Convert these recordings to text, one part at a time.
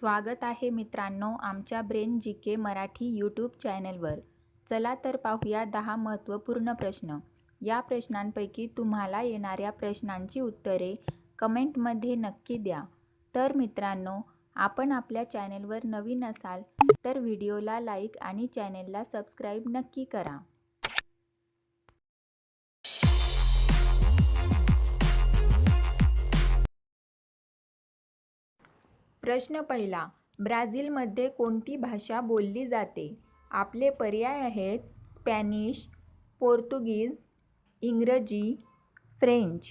स्वागत आहे मित्रांनो आमच्या ब्रेन जी के मराठी यूट्यूब चॅनलवर. चला तर पाहूया 10 महत्त्वपूर्ण प्रश्न. या प्रश्नांपैकी तुम्हाला येणाऱ्या प्रश्नांची उत्तरे कमेंटमध्ये नक्की द्या. तर मित्रांनो, आपण आपल्या चॅनलवर नवीन असाल तर व्हिडिओला लाईक आणि चॅनलला सबस्क्राईब नक्की करा. प्रश्न पहिला. ब्राझीलमध्ये कोणती भाषा बोलली जाते? आपले पर्याय आहेत स्पॅनिश, पोर्तुगीज, इंग्रजी, फ्रेंच.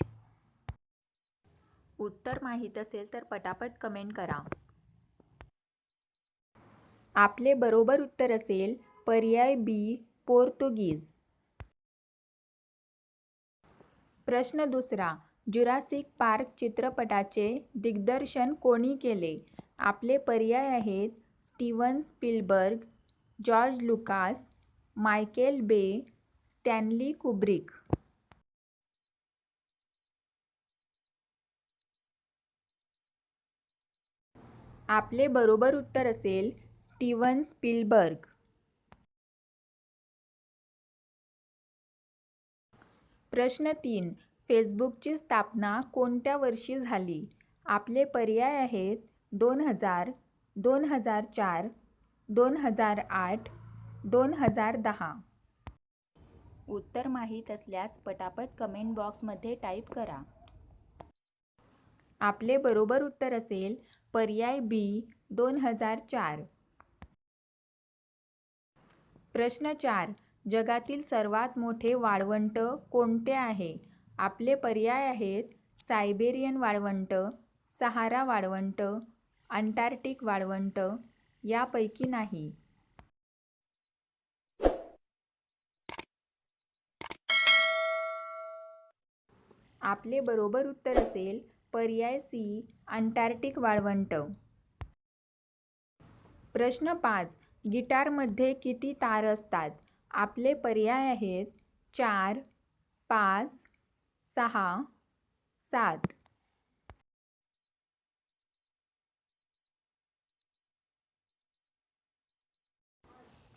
उत्तर माहीत असेल तर पटापट कमेंट करा. आपले बरोबर उत्तर असेल पर्याय बी, पोर्तुगीज. प्रश्न दुसरा. जुरासिक पार्क चित्रपटाचे दिग्दर्शन कोणी केले? आपले पर्याय आहेत Steven Spielberg, George Lucas, Michael बे, स्टॅनली कुब्रिक. आपले बरोबर उत्तर असेल स्टीवन स्पीलबर्ग. प्रश्न 3. फेसबुकची स्थापना कोणत्या वर्षी झाली? आपले पर्याय आहेत 2000, 2004, 2008, 2010. उत्तर माहीत असल्यास पटापट कमेंट बॉक्समध्ये टाईप करा. आपले बरोबर उत्तर असेल पर्याय बी, 2004. प्रश्न 4. जगातील सर्वात मोठे वाळवंट कोणते आहे? आपले पर्याय आहेत सायबेरियन वाळवंट, सहारा वाळवंट, अंटार्क्टिक वाळवंट. यापैकी नाही. आपले बरोबर उत्तर असेल पर्याय सी, अंटार्क्टिक वाळवंट. प्रश्न 5. गिटारमध्ये किती तार असतात? आपले पर्याय आहेत 4, 5, 6, 7.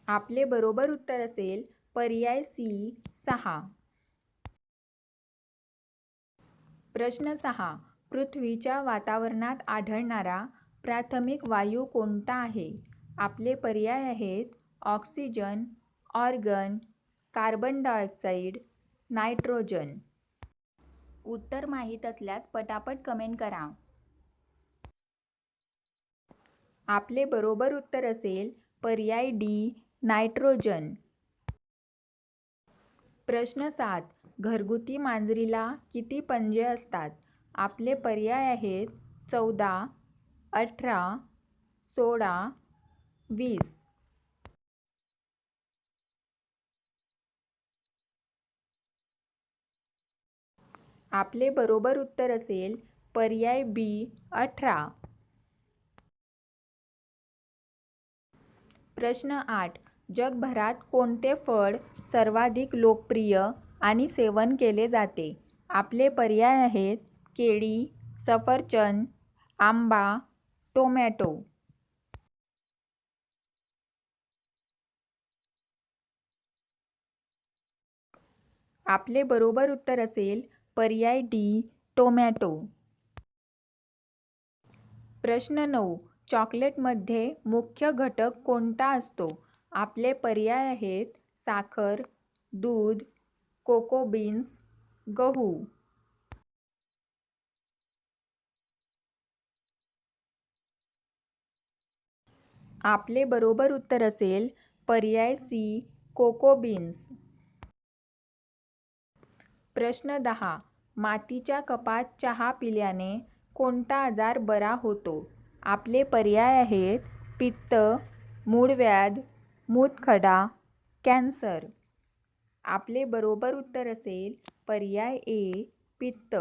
आपले बरोबर उत्तर असेल पर्याय सी, 6. प्रश्न 6. पृथ्वीच्या वातावरणात आढळणारा प्राथमिक वायू कोणता आहे? आपले पर्याय आहेत oxygen, organ, carbon dioxide, nitrogen. उत्तर माहीत असल्यास पटापट कमेंट करा. आपले बरोबर उत्तर असेल पर्याय डी, नायट्रोजन. प्रश्न 7. घरगुती मांजरीला किती पंजे असतात? आपले पर्याय आहेत 14, 18, 16, 20. आपले बरोबर उत्तर असेल पर्याय बी, 18. प्रश्न 8. जगभरात कोणते फळ सर्वाधिक लोकप्रिय आणि सेवन केले जाते? आपले पर्याय आहेत केळी, सफरचंद, आंबा, टोमॅटो. आपले बरोबर उत्तर असेल पर्याय डी, टोमॅटो. प्रश्न 9. चॉकलेटमध्ये मुख्य घटक कोणता असतो? आपले पर्याय आहेत साखर, दूध, कोको बीन्स, गहू. आपले बरोबर उत्तर असेल पर्याय सी, कोको बीन्स. प्रश्न 10. मातीच्या कपात चहा पिल्याने कोणता आजार बरा होतो? आपले पर्याय आहेत पित्त, मूळव्याध, मूतखडा, कॅन्सर. आपले बरोबर उत्तर असेल पर्याय ए, पित्त.